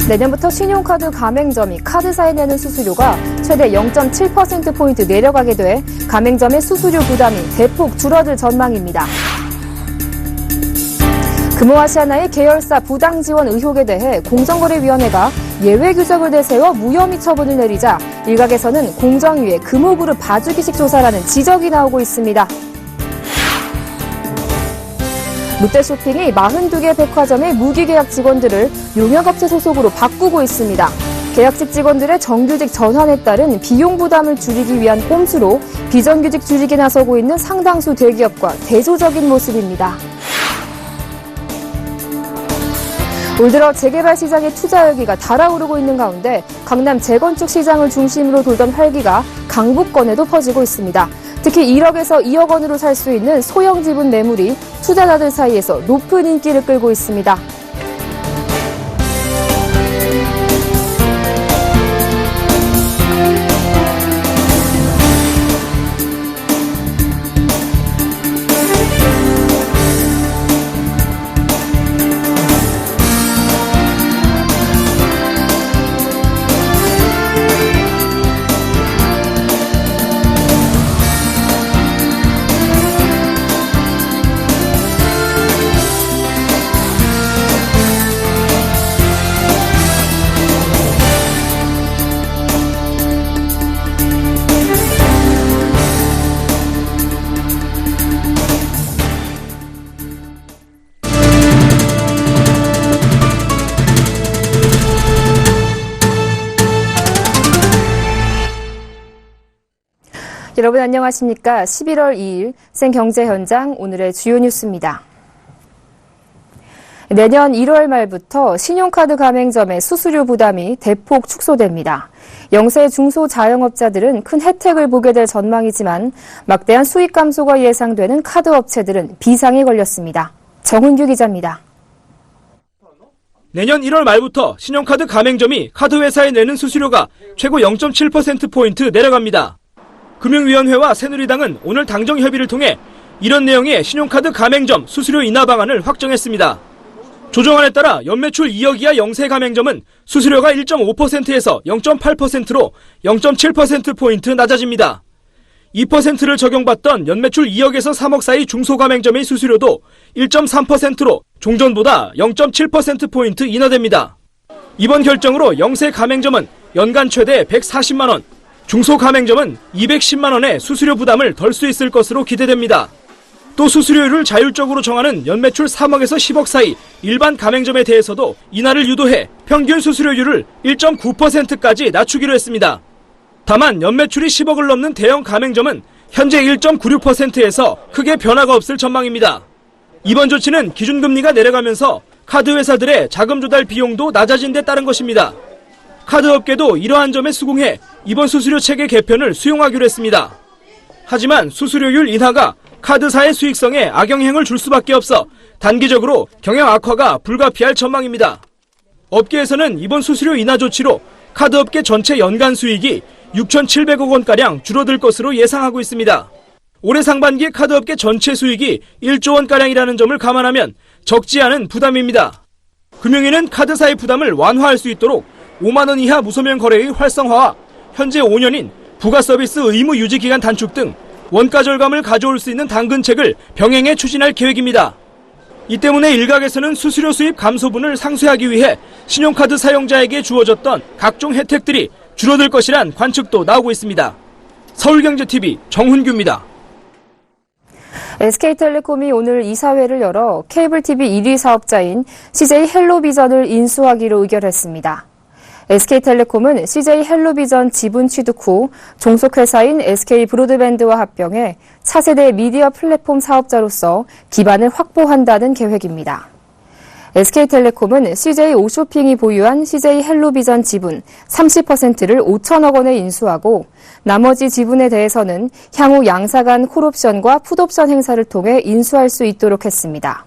내년부터 신용카드 가맹점이 카드사에 내는 수수료가 최대 0.7%포인트 내려가게 돼 가맹점의 수수료 부담이 대폭 줄어들 전망입니다. 금호아시아나의 계열사 부당 지원 의혹에 대해 공정거래위원회가 예외 규정을 내세워 무혐의 처분을 내리자 일각에서는 공정위의 금호그룹 봐주기식 조사라는 지적이 나오고 있습니다. 롯데쇼핑이 42개 백화점의 무기계약 직원들을 용역업체 소속으로 바꾸고 있습니다. 계약직 직원들의 정규직 전환에 따른 비용 부담을 줄이기 위한 꼼수로 비정규직 줄이기에 나서고 있는 상당수 대기업과 대조적인 모습입니다. 올 들어 재개발 시장의 투자 열기가 달아오르고 있는 가운데 강남 재건축 시장을 중심으로 돌던 활기가 강북권에도 퍼지고 있습니다. 특히 1억에서 2억 원으로 살 수 있는 소형 지분 매물이 투자자들 사이에서 높은 인기를 끌고 있습니다. 여러분 안녕하십니까? 11월 2일 생경제 현장 오늘의 주요 뉴스입니다. 내년 1월 말부터 신용카드 가맹점의 수수료 부담이 대폭 축소됩니다. 영세 중소자영업자들은 큰 혜택을 보게 될 전망이지만 막대한 수익 감소가 예상되는 카드 업체들은 비상에 걸렸습니다. 정훈규 기자입니다. 내년 1월 말부터 신용카드 가맹점이 카드회사에 내는 수수료가 최고 0.7%포인트 내려갑니다. 금융위원회와 새누리당은 오늘 당정 협의를 통해 이런 내용의 신용카드 가맹점 수수료 인하 방안을 확정했습니다. 조정안에 따라 연매출 2억 이하 영세 가맹점은 수수료가 1.5%에서 0.8%로 0.7%포인트 낮아집니다. 2%를 적용받던 연매출 2억에서 3억 사이 중소가맹점의 수수료도 1.3%로 종전보다 0.7%포인트 인하됩니다. 이번 결정으로 영세 가맹점은 연간 최대 140만 원, 중소가맹점은 210만 원의 수수료 부담을 덜 수 있을 것으로 기대됩니다. 또 수수료율을 자율적으로 정하는 연매출 3억에서 10억 사이 일반 가맹점에 대해서도 인하를 유도해 평균 수수료율을 1.9%까지 낮추기로 했습니다. 다만 연매출이 10억을 넘는 대형 가맹점은 현재 1.96%에서 크게 변화가 없을 전망입니다. 이번 조치는 기준금리가 내려가면서 카드 회사들의 자금 조달 비용도 낮아진 데 따른 것입니다. 카드업계도 이러한 점에 수긍해 이번 수수료 체계 개편을 수용하기로 했습니다. 하지만 수수료율 인하가 카드사의 수익성에 악영향을 줄 수밖에 없어 단기적으로 경영 악화가 불가피할 전망입니다. 업계에서는 이번 수수료 인하 조치로 카드업계 전체 연간 수익이 6,700억 원가량 줄어들 것으로 예상하고 있습니다. 올해 상반기 카드업계 전체 수익이 1조 원가량이라는 점을 감안하면 적지 않은 부담입니다. 금융위는 카드사의 부담을 완화할 수 있도록 5만 원 이하 무서명 거래의 활성화와 현재 5년인 부가서비스 의무 유지 기간 단축 등 원가 절감을 가져올 수 있는 당근책을 병행해 추진할 계획입니다. 이 때문에 일각에서는 수수료 수입 감소분을 상쇄하기 위해 신용카드 사용자에게 주어졌던 각종 혜택들이 줄어들 것이란 관측도 나오고 있습니다. 서울경제TV 정훈규입니다. SK텔레콤이 오늘 이사회를 열어 케이블TV 1위 사업자인 CJ 헬로비전을 인수하기로 의결했습니다. SK텔레콤은 CJ 헬로비전 지분 취득 후 종속회사인 SK브로드밴드와 합병해 차세대 미디어 플랫폼 사업자로서 기반을 확보한다는 계획입니다. SK텔레콤은 CJ 오쇼핑이 보유한 CJ 헬로비전 지분 30%를 5천억 원에 인수하고 나머지 지분에 대해서는 향후 양사 간 콜옵션과 풋옵션 행사를 통해 인수할 수 있도록 했습니다.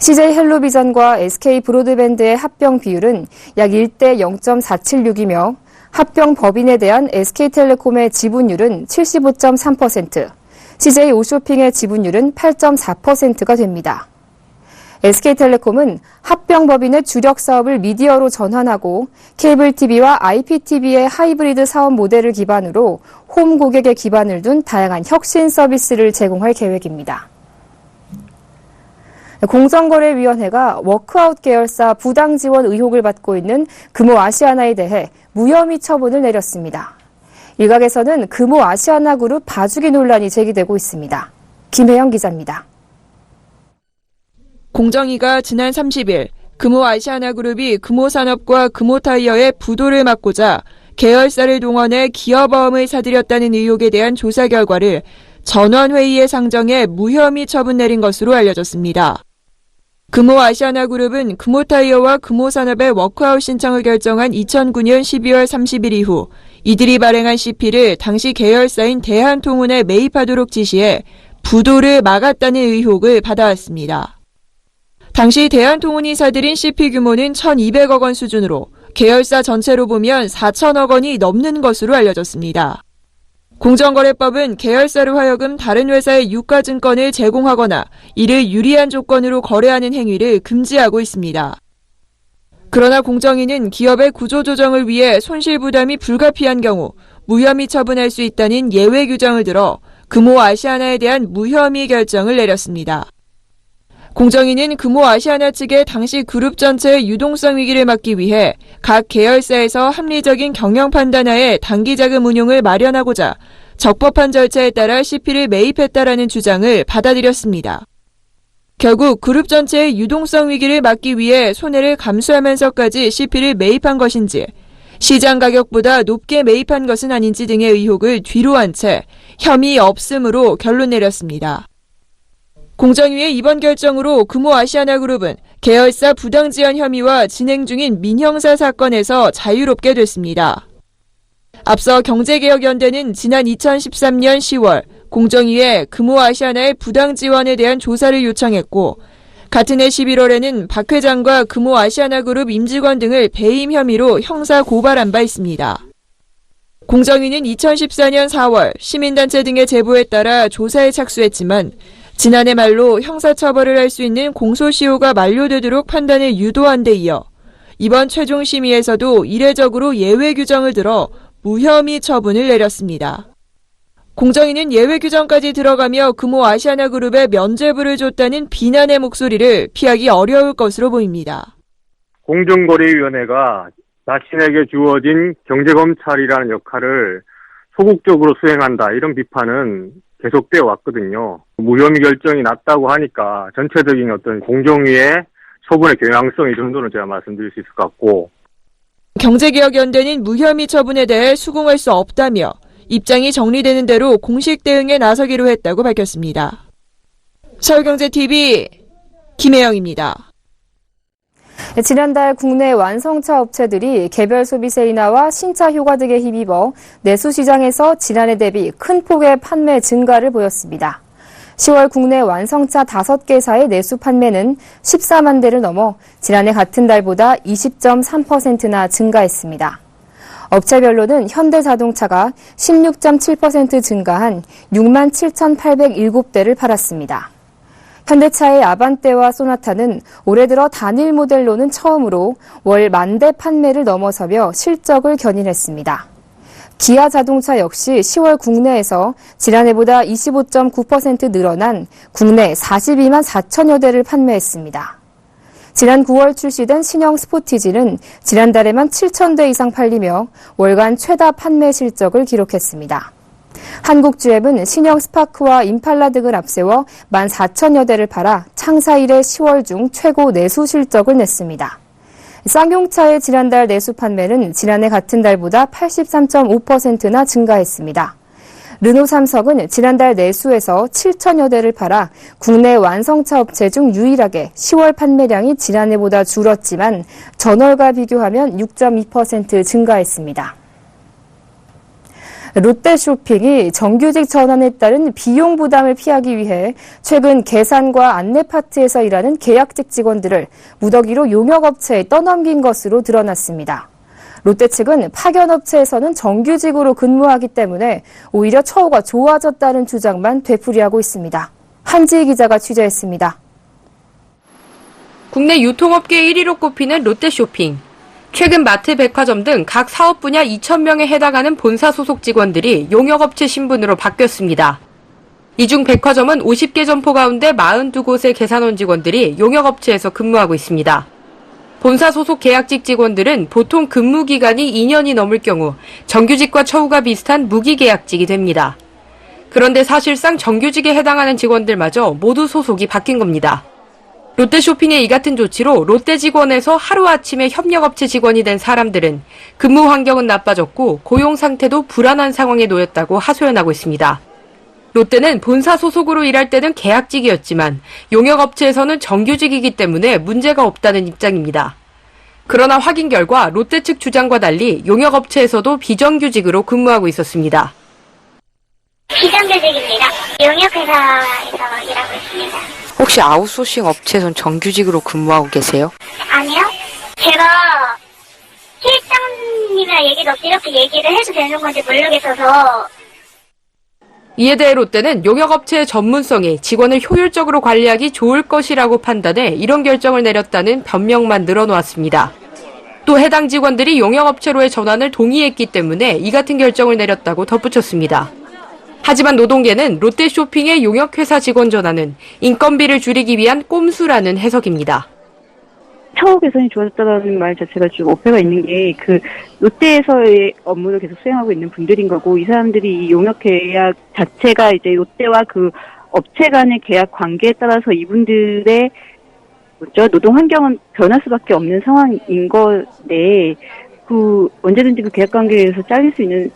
CJ 헬로비전과 SK 브로드밴드의 합병 비율은 약 1대 0.476이며 합병 법인에 대한 SK텔레콤의 지분율은 75.3%, CJ 오쇼핑의 지분율은 8.4%가 됩니다. SK텔레콤은 합병법인의 주력 사업을 미디어로 전환하고 케이블 TV와 IPTV의 하이브리드 사업 모델을 기반으로 홈 고객에 기반을 둔 다양한 혁신 서비스를 제공할 계획입니다. 공정거래위원회가 워크아웃 계열사 부당 지원 의혹을 받고 있는 금호아시아나에 대해 무혐의 처분을 내렸습니다. 일각에서는 금호아시아나그룹 봐주기 논란이 제기되고 있습니다. 김혜영 기자입니다. 공정위가 지난 30일 금호아시아나그룹이 금호산업과 금호타이어의 부도를 막고자 계열사를 동원해 기업어음을 사들였다는 의혹에 대한 조사 결과를 전원회의에 상정해 무혐의 처분 내린 것으로 알려졌습니다. 금호아시아나그룹은 금호타이어와 금호산업의 워크아웃 신청을 결정한 2009년 12월 30일 이후 이들이 발행한 CP를 당시 계열사인 대한통운에 매입하도록 지시해 부도를 막았다는 의혹을 받아왔습니다. 당시 대한통운이 사들인 CP 규모는 1,200억 원 수준으로 계열사 전체로 보면 4천억 원이 넘는 것으로 알려졌습니다. 공정거래법은 계열사로 하여금 다른 회사의 유가증권을 제공하거나 이를 유리한 조건으로 거래하는 행위를 금지하고 있습니다. 그러나 공정위는 기업의 구조조정을 위해 손실부담이 불가피한 경우 무혐의 처분할 수 있다는 예외 규정을 들어 금호아시아나에 대한 무혐의 결정을 내렸습니다. 공정위는 금호아시아나 측의 당시 그룹 전체의 유동성 위기를 막기 위해 각 계열사에서 합리적인 경영 판단하에 단기자금 운용을 마련하고자 적법한 절차에 따라 CP를 매입했다라는 주장을 받아들였습니다. 결국 그룹 전체의 유동성 위기를 막기 위해 손해를 감수하면서까지 CP를 매입한 것인지 시장 가격보다 높게 매입한 것은 아닌지 등의 의혹을 뒤로 한 채 혐의 없음으로 결론 내렸습니다. 공정위의 이번 결정으로 금호아시아나그룹은 계열사 부당지원 혐의와 진행 중인 민형사 사건에서 자유롭게 됐습니다. 앞서 경제개혁연대는 지난 2013년 10월 공정위에 금호아시아나의 부당지원에 대한 조사를 요청했고 같은 해 11월에는 박 회장과 금호아시아나그룹 임직원 등을 배임 혐의로 형사 고발한 바 있습니다. 공정위는 2014년 4월 시민단체 등의 제보에 따라 조사에 착수했지만 지난해 말로 형사처벌을 할 수 있는 공소시효가 만료되도록 판단을 유도한 데 이어 이번 최종 심의에서도 이례적으로 예외 규정을 들어 무혐의 처분을 내렸습니다. 공정위는 예외 규정까지 들어가며 금호아시아나그룹에 면죄부를 줬다는 비난의 목소리를 피하기 어려울 것으로 보입니다. 공정거래위원회가 자신에게 주어진 경제검찰이라는 역할을 소극적으로 수행한다, 이런 비판은 계속되어 왔거든요. 무혐의 결정이 났다고 하니까 전체적인 어떤 공정위의 처분의 경향성, 이 정도는 제가 말씀드릴 수 있을 것 같고. 경제개혁연대는 무혐의 처분에 대해 수긍할 수 없다며 입장이 정리되는 대로 공식 대응에 나서기로 했다고 밝혔습니다. 서울경제TV 김혜영입니다. 지난달 국내 완성차 업체들이 개별 소비세 인하와 신차 효과 등에 힘입어 내수시장에서 지난해 대비 큰 폭의 판매 증가를 보였습니다. 10월 국내 완성차 5개사의 내수 판매는 14만 대를 넘어 지난해 같은 달보다 20.3%나 증가했습니다. 업체별로는 현대자동차가 16.7% 증가한 6만 7,807대를 팔았습니다. 현대차의 아반떼와 소나타는 올해 들어 단일 모델로는 처음으로 월 10,000대 판매를 넘어서며 실적을 견인했습니다. 기아 자동차 역시 10월 국내에서 지난해보다 25.9% 늘어난 국내 42만 4천여 대를 판매했습니다. 지난 9월 출시된 신형 스포티지는 지난달에만 7,000대 이상 팔리며 월간 최다 판매 실적을 기록했습니다. 한국GM은 신형 스파크와 임팔라 등을 앞세워 14,000여 대를 팔아 창사 이래 10월 중 최고 내수 실적을 냈습니다. 쌍용차의 지난달 내수 판매는 지난해 같은 달보다 83.5%나 증가했습니다. 르노 삼성은 지난달 내수에서 7,000여 대를 팔아 국내 완성차 업체 중 유일하게 10월 판매량이 지난해보다 줄었지만 전월과 비교하면 6.2% 증가했습니다. 롯데쇼핑이 정규직 전환에 따른 비용 부담을 피하기 위해 최근 계산과 안내파트에서 일하는 계약직 직원들을 무더기로 용역업체에 떠넘긴 것으로 드러났습니다. 롯데 측은 파견업체에서는 정규직으로 근무하기 때문에 오히려 처우가 좋아졌다는 주장만 되풀이하고 있습니다. 한지희 기자가 취재했습니다. 국내 유통업계 1위로 꼽히는 롯데쇼핑. 최근 마트, 백화점 등 각 사업 분야 2,000명에 해당하는 본사 소속 직원들이 용역업체 신분으로 바뀌었습니다. 이 중 백화점은 50개 점포 가운데 42곳의 계산원 직원들이 용역업체에서 근무하고 있습니다. 본사 소속 계약직 직원들은 보통 근무 기간이 2년이 넘을 경우 정규직과 처우가 비슷한 무기계약직이 됩니다. 그런데 사실상 정규직에 해당하는 직원들마저 모두 소속이 바뀐 겁니다. 롯데쇼핑의 이 같은 조치로 롯데 직원에서 하루아침에 협력업체 직원이 된 사람들은 근무 환경은 나빠졌고 고용 상태도 불안한 상황에 놓였다고 하소연하고 있습니다. 롯데는 본사 소속으로 일할 때는 계약직이었지만 용역업체에서는 정규직이기 때문에 문제가 없다는 입장입니다. 그러나 확인 결과 롯데 측 주장과 달리 용역업체에서도 비정규직으로 근무하고 있었습니다. 비정규직입니다. 용역회사에서 일하고 있습니다. 혹시 아웃소싱 업체에선 정규직으로 근무하고 계세요? 아니요. 제가 실장님이랑 얘기도 없이 이렇게 얘기를 해도 되는 건지 모르겠어서. 이에 대해 롯데는 용역업체의 전문성이 직원을 효율적으로 관리하기 좋을 것이라고 판단해 이런 결정을 내렸다는 변명만 늘어놓았습니다. 또 해당 직원들이 용역업체로의 전환을 동의했기 때문에 이 같은 결정을 내렸다고 덧붙였습니다. 하지만 노동계는 롯데쇼핑의 용역회사 직원 전환은 인건비를 줄이기 위한 꼼수라는 해석입니다. 처우 개선이 좋아졌다는 말 자체가 좀 오해가 있는 게 롯데에서의 업무를 계속 수행하고 있는 분들인 거고 이 사람들이 이 용역 계약 자체가 이제 롯데와 그 업체 간의 계약 관계에 따라서 이분들의 노동 환경은 변할 수밖에 없는 상황인 건데 언제든지 그 계약 관계에서 잘릴 수 있는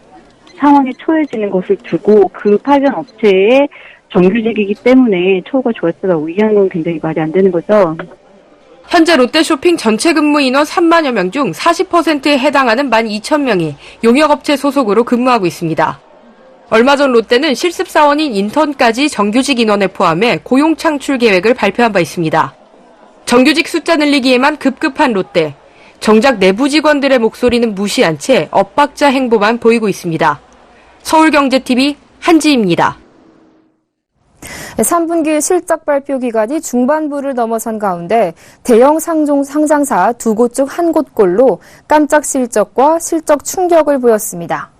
상황에 처해지는 것을 두고 그 파견 업체의 정규직이기 때문에 처우가 좋았다고 얘기하는 건 굉장히 말이 안 되는 거죠. 현재 롯데쇼핑 전체 근무 인원 3만여 명 중 40%에 해당하는 12,000명이 용역업체 소속으로 근무하고 있습니다. 얼마 전 롯데는 실습사원인 인턴까지 정규직 인원에 포함해 고용 창출 계획을 발표한 바 있습니다. 정규직 숫자 늘리기에만 급급한 롯데. 정작 내부 직원들의 목소리는 무시한 채 엇박자 행보만 보이고 있습니다. 서울경제TV 한지입니다. 3분기 실적 발표 기간이 중반부를 넘어선 가운데 대형 상장사 두 곳 중 한 곳꼴로 깜짝 실적과 실적 충격을 보였습니다.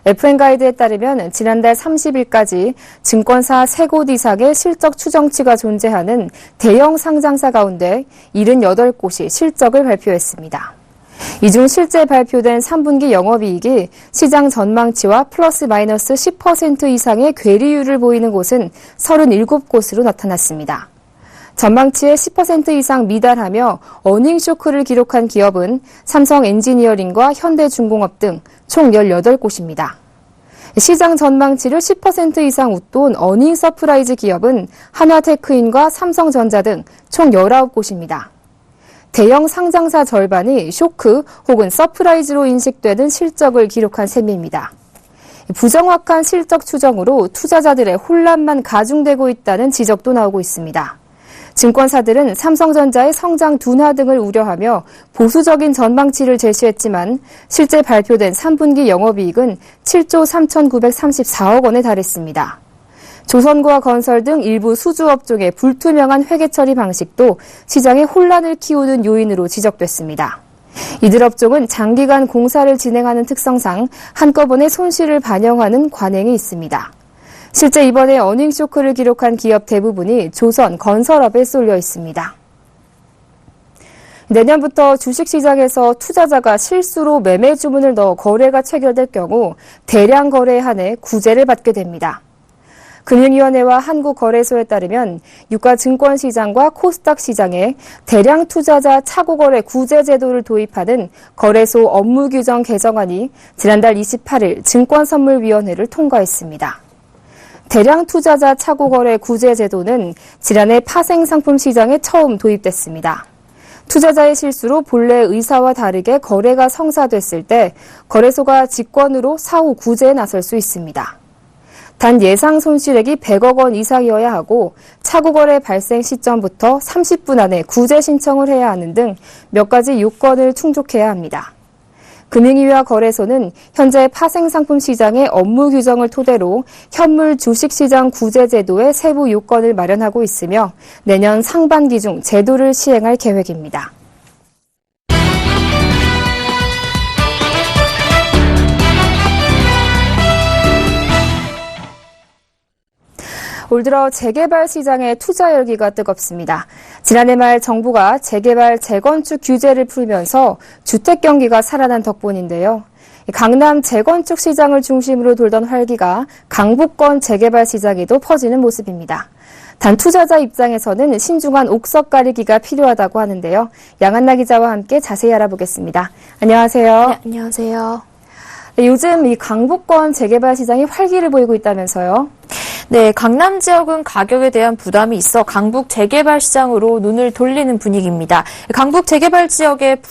FN가이드에 따르면 지난달 30일까지 증권사 3곳 이상의 실적 추정치가 존재하는 대형 상장사 가운데 78곳이 실적을 발표했습니다. 이 중 실제 발표된 3분기 영업이익이 시장 전망치와 플러스 마이너스 10% 이상의 괴리율을 보이는 곳은 37곳으로 나타났습니다. 전망치의 10% 이상 미달하며 어닝 쇼크를 기록한 기업은 삼성 엔지니어링과 현대중공업 등 총 18곳입니다. 시장 전망치를 10% 이상 웃돈 어닝 서프라이즈 기업은 한화테크인과 삼성전자 등 총 19곳입니다. 대형 상장사 절반이 쇼크 혹은 서프라이즈로 인식되는 실적을 기록한 셈입니다. 부정확한 실적 추정으로 투자자들의 혼란만 가중되고 있다는 지적도 나오고 있습니다. 증권사들은 삼성전자의 성장 둔화 등을 우려하며 보수적인 전망치를 제시했지만 실제 발표된 3분기 영업이익은 7조 3,934억 원에 달했습니다. 조선과 건설 등 일부 수주업종의 불투명한 회계 처리 방식도 시장의 혼란을 키우는 요인으로 지적됐습니다. 이들 업종은 장기간 공사를 진행하는 특성상 한꺼번에 손실을 반영하는 관행이 있습니다. 실제 이번에 어닝 쇼크를 기록한 기업 대부분이 조선, 건설업에 쏠려 있습니다. 내년부터 주식시장에서 투자자가 실수로 매매 주문을 넣어 거래가 체결될 경우 대량 거래에 한해 구제를 받게 됩니다. 금융위원회와 한국거래소에 따르면 유가증권시장과 코스닥 시장에 대량 투자자 차고거래 구제 제도를 도입하는 거래소 업무규정 개정안이 지난달 28일 증권선물위원회를 통과했습니다. 대량 투자자 차고거래 구제 제도는 지난해 파생상품 시장에 처음 도입됐습니다. 투자자의 실수로 본래 의사와 다르게 거래가 성사됐을 때 거래소가 직권으로 사후 구제에 나설 수 있습니다. 단 예상 손실액이 100억 원 이상이어야 하고 차고거래 발생 시점부터 30분 안에 구제 신청을 해야 하는 등 몇 가지 요건을 충족해야 합니다. 금융위와 거래소는 현재 파생상품 시장의 업무 규정을 토대로 현물 주식시장 구제 제도의 세부 요건을 마련하고 있으며 내년 상반기 중 제도를 시행할 계획입니다. 올 들어 재개발 시장의 투자 열기가 뜨겁습니다. 지난해 말 정부가 재개발, 재건축 규제를 풀면서 주택 경기가 살아난 덕분인데요. 강남 재건축 시장을 중심으로 돌던 활기가 강북권 재개발 시장에도 퍼지는 모습입니다. 단 투자자 입장에서는 신중한 옥석 가리기가 필요하다고 하는데요. 양한나 기자와 함께 자세히 알아보겠습니다. 안녕하세요. 네, 안녕하세요. 요즘 이 강북권 재개발 시장이 활기를 보이고 있다면서요? 네, 강남 지역은 가격에 대한 부담이 있어 강북 재개발 시장으로 눈을 돌리는 분위기입니다. 강북 재개발 지역의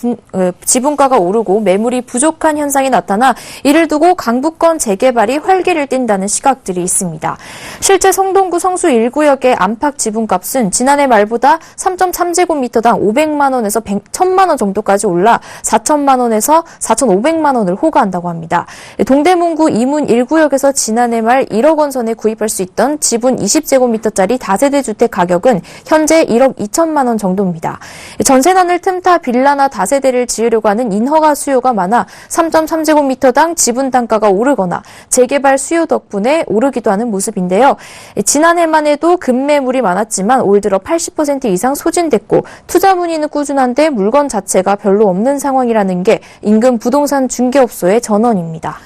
지분가가 오르고 매물이 부족한 현상이 나타나 이를 두고 강북권 재개발이 활기를 띈다는 시각들이 있습니다. 실제 성동구 성수 1구역의 안팎 지분값은 지난해 말보다 3.3제곱미터당 500만 원에서 1,000만 원 정도까지 올라 4천만 원에서 4,500만 원을 호가한다고 합니다. 동대문구 이문 1구역에서 지난해 말 1억 원 선에 구입할 수 있던 지분 20제곱미터짜리 다세대 주택 가격은 현재 1억 2천만 원 정도입니다. 전세난을 틈타 빌라나 다세대를 지으려고 하는 인허가 수요가 많아 3.3제곱미터당 지분 단가가 오르거나 재개발 수요 덕분에 오르기도 하는 모습인데요. 지난해만 해도 급매물이 많았지만 올 들어 80% 이상 소진됐고 투자 문의는 꾸준한데 물건 자체가 별로 없는 상황이라는 게 인근 부동산 중개업소의 전언입니다.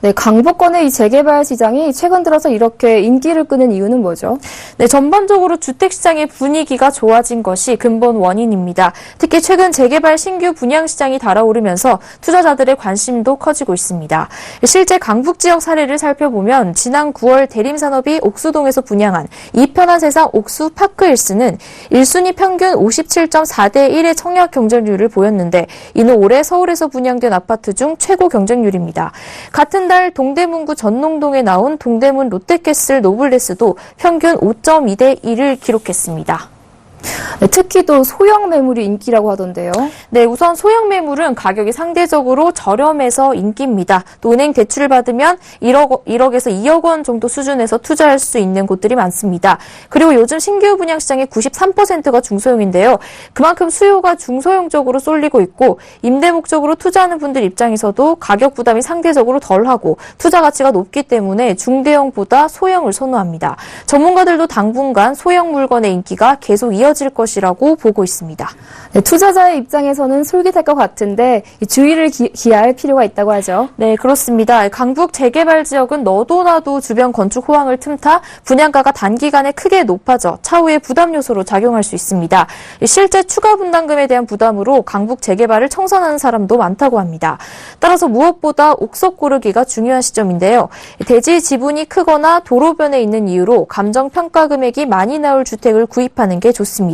네, 강북권의 이 재개발 시장이 최근 들어서 이렇게 인기를 끄는 이유는 뭐죠? 네, 전반적으로 주택시장의 분위기가 좋아진 것이 근본 원인입니다. 특히 최근 재개발 신규 분양시장이 달아오르면서 투자자들의 관심도 커지고 있습니다. 실제 강북 지역 사례를 살펴보면 지난 9월 대림산업이 옥수동에서 분양한 이편한 세상 옥수 파크힐스는 1순위 평균 57.4대 1의 청약 경쟁률을 보였는데 이는 올해 서울에서 분양된 아파트 중 최고 경쟁률입니다. 같은 달 동대문구 전농동에 나온 동대문 롯데캐슬 노블레스도 평균 5.2대 1을 기록했습니다. 네, 특히 또 소형 매물이 인기라고 하던데요. 네, 우선 소형 매물은 가격이 상대적으로 저렴해서 인기입니다. 또 은행 대출을 받으면 1억에서 2억 원 정도 수준에서 투자할 수 있는 곳들이 많습니다. 그리고 요즘 신규 분양 시장의 93%가 중소형인데요. 그만큼 수요가 중소형 쪽으로 쏠리고 있고 임대 목적으로 투자하는 분들 입장에서도 가격 부담이 상대적으로 덜하고 투자 가치가 높기 때문에 중대형보다 소형을 선호합니다. 전문가들도 당분간 소형 물건의 인기가 계속 이어질 것이라고 보고 있습니다. 네, 투자자의 입장에서는 솔깃할 것 같은데 주의를 기할 필요가 있다고 하죠. 네, 그렇습니다. 강북 재개발 지역은 너도 나도 주변 건축 호황을 틈타 분양가가 단기간에 크게 높아져 차후에 부담 요소로 작용할 수 있습니다. 실제 추가 분담금에 대한 부담으로 강북 재개발을 청산하는 사람도 많다고 합니다. 따라서 무엇보다 옥석 고르기가 중요한 시점인데요. 대지 지분이 크거나 도로변에 있는 이유로 감정평가 금액이 많이 나올 주택을 구입하는 게 좋습니다.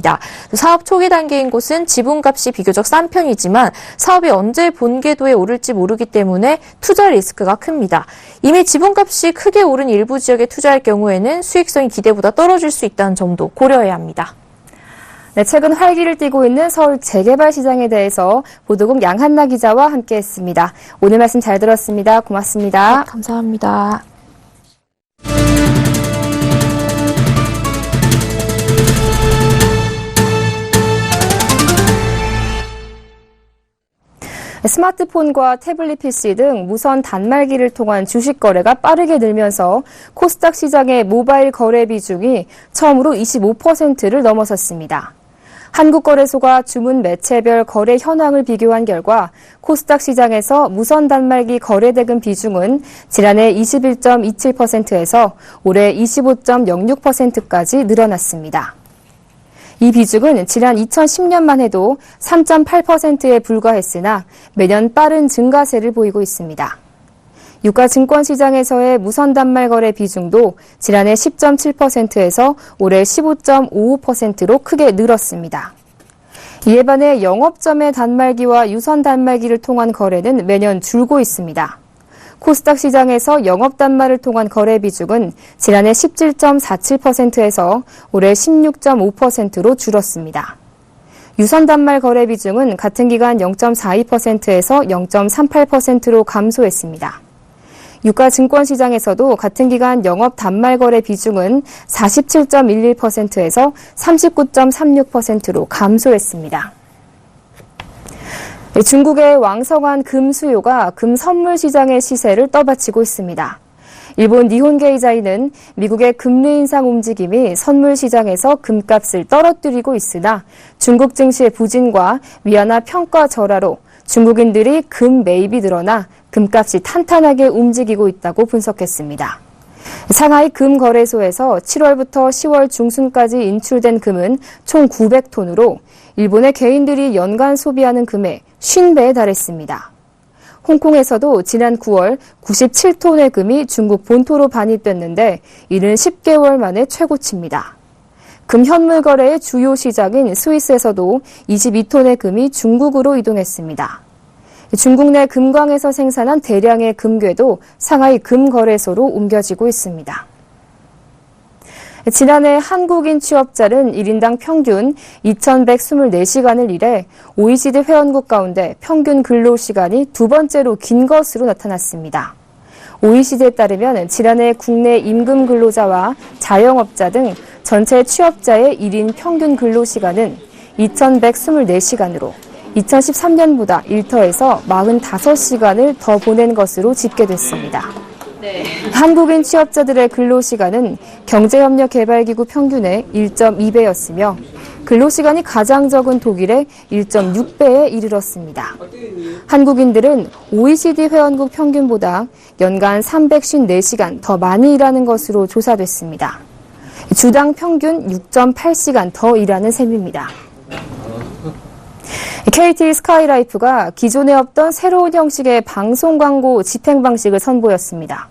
사업 초기 단계인 곳은 지분값이 비교적 싼 편이지만 사업이 언제 본궤도에 오를지 모르기 때문에 투자 리스크가 큽니다. 이미 지분값이 크게 오른 일부 지역에 투자할 경우에는 수익성이 기대보다 떨어질 수 있다는 점도 고려해야 합니다. 네, 최근 활기를 띠고 있는 서울 재개발 시장에 대해서 보도국 양한나 기자와 함께했습니다. 오늘 말씀 잘 들었습니다. 고맙습니다. 네, 감사합니다. 스마트폰과 태블릿 PC 등 무선 단말기를 통한 주식 거래가 빠르게 늘면서 코스닥 시장의 모바일 거래 비중이 처음으로 25%를 넘어섰습니다. 한국거래소가 주문 매체별 거래 현황을 비교한 결과 코스닥 시장에서 무선 단말기 거래 대금 비중은 지난해 21.27%에서 올해 25.06%까지 늘어났습니다. 이 비중은 지난 2010년만 해도 3.8%에 불과했으나 매년 빠른 증가세를 보이고 있습니다. 유가 증권시장에서의 무선 단말 거래 비중도 지난해 10.7%에서 올해 15.55%로 크게 늘었습니다. 이에 반해 영업점의 단말기와 유선 단말기를 통한 거래는 매년 줄고 있습니다. 코스닥 시장에서 영업 단말을 통한 거래 비중은 지난해 17.47%에서 올해 16.5%로 줄었습니다. 유선 단말 거래 비중은 같은 기간 0.42%에서 0.38%로 감소했습니다. 유가 증권 시장에서도 같은 기간 영업 단말 거래 비중은 47.11%에서 39.36%로 감소했습니다. 중국의 왕성한 금 수요가 금 선물 시장의 시세를 떠받치고 있습니다. 일본 니혼게이자이는 미국의 금리 인상 움직임이 선물 시장에서 금값을 떨어뜨리고 있으나 중국 증시의 부진과 위안화 평가 절하로 중국인들이 금 매입이 늘어나 금값이 탄탄하게 움직이고 있다고 분석했습니다. 상하이 금거래소에서 7월부터 10월 중순까지 인출된 금은 총 900톤으로 일본의 개인들이 연간 소비하는 금의 50배에 달했습니다. 홍콩에서도 지난 9월 97톤의 금이 중국 본토로 반입됐는데 이는 10개월 만에 최고치입니다. 금 현물 거래의 주요 시장인 스위스에서도 22톤의 금이 중국으로 이동했습니다. 중국 내 금광에서 생산한 대량의 금괴도 상하이 금거래소로 옮겨지고 있습니다. 지난해 한국인 취업자는 1인당 평균 2,124시간을 일해 OECD 회원국 가운데 평균 근로시간이 두 번째로 긴 것으로 나타났습니다. OECD에 따르면 지난해 국내 임금 근로자와 자영업자 등 전체 취업자의 1인 평균 근로시간은 2,124시간으로 2013년보다 일터에서 45시간을 더 보낸 것으로 집계됐습니다. 한국인 취업자들의 근로시간은 경제협력개발기구 평균의 1.2배였으며 근로시간이 가장 적은 독일의 1.6배에 이르렀습니다. 한국인들은 OECD 회원국 평균보다 연간 354시간 더 많이 일하는 것으로 조사됐습니다. 주당 평균 6.8시간 더 일하는 셈입니다. KT 스카이라이프가 기존에 없던 새로운 형식의 방송 광고 집행 방식을 선보였습니다.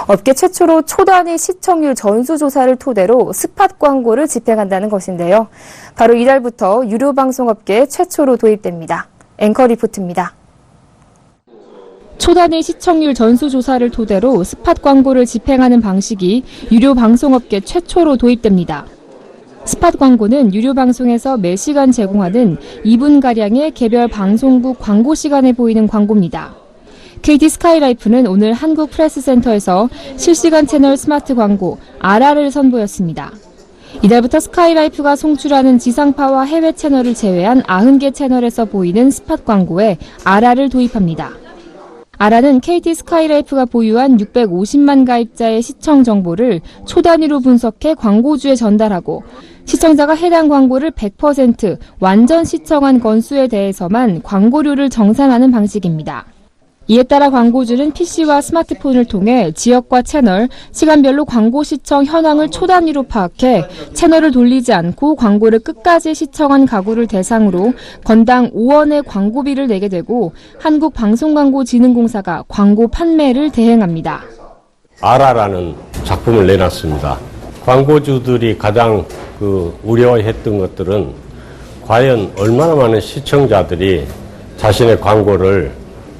업계 최초로 초단위 시청률 전수조사를 토대로 스팟 광고를 집행한다는 것인데요. 바로 이달부터 유료 방송업계에 최초로 도입됩니다. 앵커 리포트입니다. 초단위 시청률 전수조사를 토대로 스팟 광고를 집행하는 방식이 유료 방송업계 최초로 도입됩니다. 스팟 광고는 유료 방송에서 매 시간 제공하는 2분가량의 개별 방송국 광고 시간에 보이는 광고입니다. KT 스카이라이프는 오늘 한국 프레스센터에서 실시간 채널 스마트 광고 아라를 선보였습니다. 이달부터 스카이라이프가 송출하는 지상파와 해외 채널을 제외한 90개 채널에서 보이는 스팟 광고에 아라를 도입합니다. 아라는 KT 스카이라이프가 보유한 650만 가입자의 시청 정보를 초단위로 분석해 광고주에 전달하고 시청자가 해당 광고를 100% 완전 시청한 건수에 대해서만 광고료를 정산하는 방식입니다. 이에 따라 광고주는 PC와 스마트폰을 통해 지역과 채널, 시간별로 광고 시청 현황을 초단위로 파악해 채널을 돌리지 않고 광고를 끝까지 시청한 가구를 대상으로 건당 5원의 광고비를 내게 되고 한국방송광고진흥공사가 광고 판매를 대행합니다. 아라라는 작품을 내놨습니다. 광고주들이 가장 우려했던 것들은 과연 얼마나 많은 시청자들이 자신의 광고를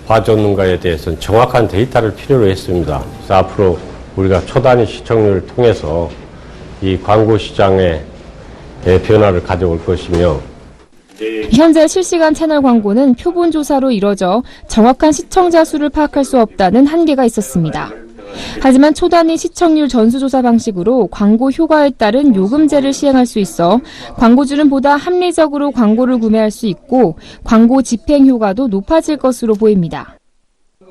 봐줬는가에 대해서는 정확한 데이터를 필요로 했습니다. 그래서 앞으로 우리가 초단위 시청률을 통해서 이 광고 시장의 변화를 가져올 것이며 현재 실시간 채널 광고는 표본 조사로 이뤄져 정확한 시청자 수를 파악할 수 없다는 한계가 있었습니다. 하지만 초단위 시청률 전수조사 방식으로 광고 효과에 따른 요금제를 시행할 수 있어 광고주는 보다 합리적으로 광고를 구매할 수 있고 광고 집행 효과도 높아질 것으로 보입니다.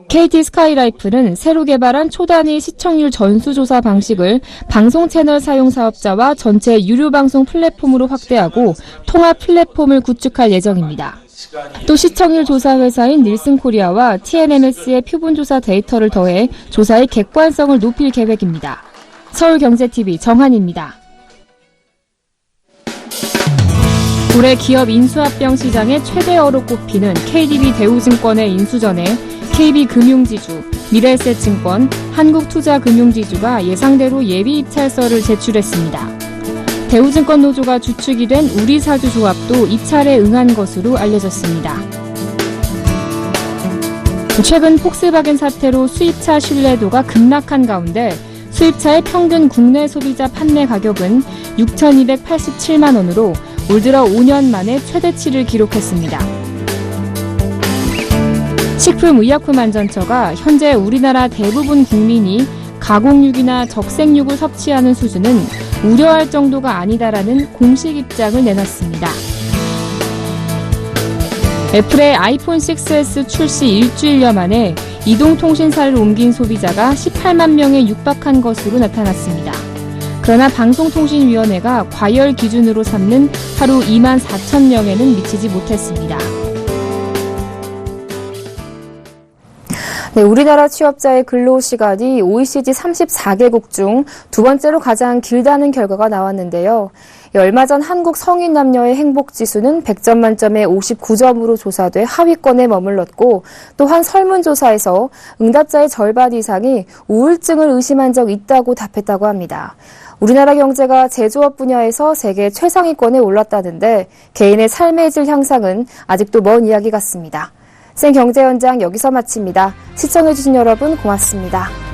KT 스카이라이프는 새로 개발한 초단위 시청률 전수조사 방식을 방송 채널 사용 사업자와 전체 유료 방송 플랫폼으로 확대하고 통합 플랫폼을 구축할 예정입니다. 또 시청률 조사 회사인 닐슨 코리아와 TNMS의 표본조사 데이터를 더해 조사의 객관성을 높일 계획입니다. 서울경제TV 정한입니다. 올해 기업 인수합병 시장의 최대어로 꼽히는 KDB 대우증권의 인수전에 KB금융지주, 미래에셋증권, 한국투자금융지주가 예상대로 예비 입찰서를 제출했습니다. 대우증권 노조가 주축이 된 우리사주조합도 입찰에 응한 것으로 알려졌습니다. 최근 폭스바겐 사태로 수입차 신뢰도가 급락한 가운데 수입차의 평균 국내 소비자 판매 가격은 6,287만 원으로 올 들어 5년 만에 최대치를 기록했습니다. 식품의약품안전처가 현재 우리나라 대부분 국민이 가공육이나 적색육을 섭취하는 수준은 우려할 정도가 아니다라는 공식 입장을 내놨습니다. 애플의 아이폰 6s 출시 일주일여 만에 이동통신사를 옮긴 소비자가 18만 명에 육박한 것으로 나타났습니다. 그러나 방송통신위원회가 과열 기준으로 삼는 하루 2만 4천 명에는 미치지 못했습니다. 네, 우리나라 취업자의 근로시간이 OECD 34개국 중 두 번째로 가장 길다는 결과가 나왔는데요. 얼마 전 한국 성인 남녀의 행복지수는 100점 만점에 59점으로 조사돼 하위권에 머물렀고, 또한 설문조사에서 응답자의 절반 이상이 우울증을 의심한 적 있다고 답했다고 합니다. 우리나라 경제가 제조업 분야에서 세계 최상위권에 올랐다는데 개인의 삶의 질 향상은 아직도 먼 이야기 같습니다. 생경제현장 여기서 마칩니다. 시청해주신 여러분 고맙습니다.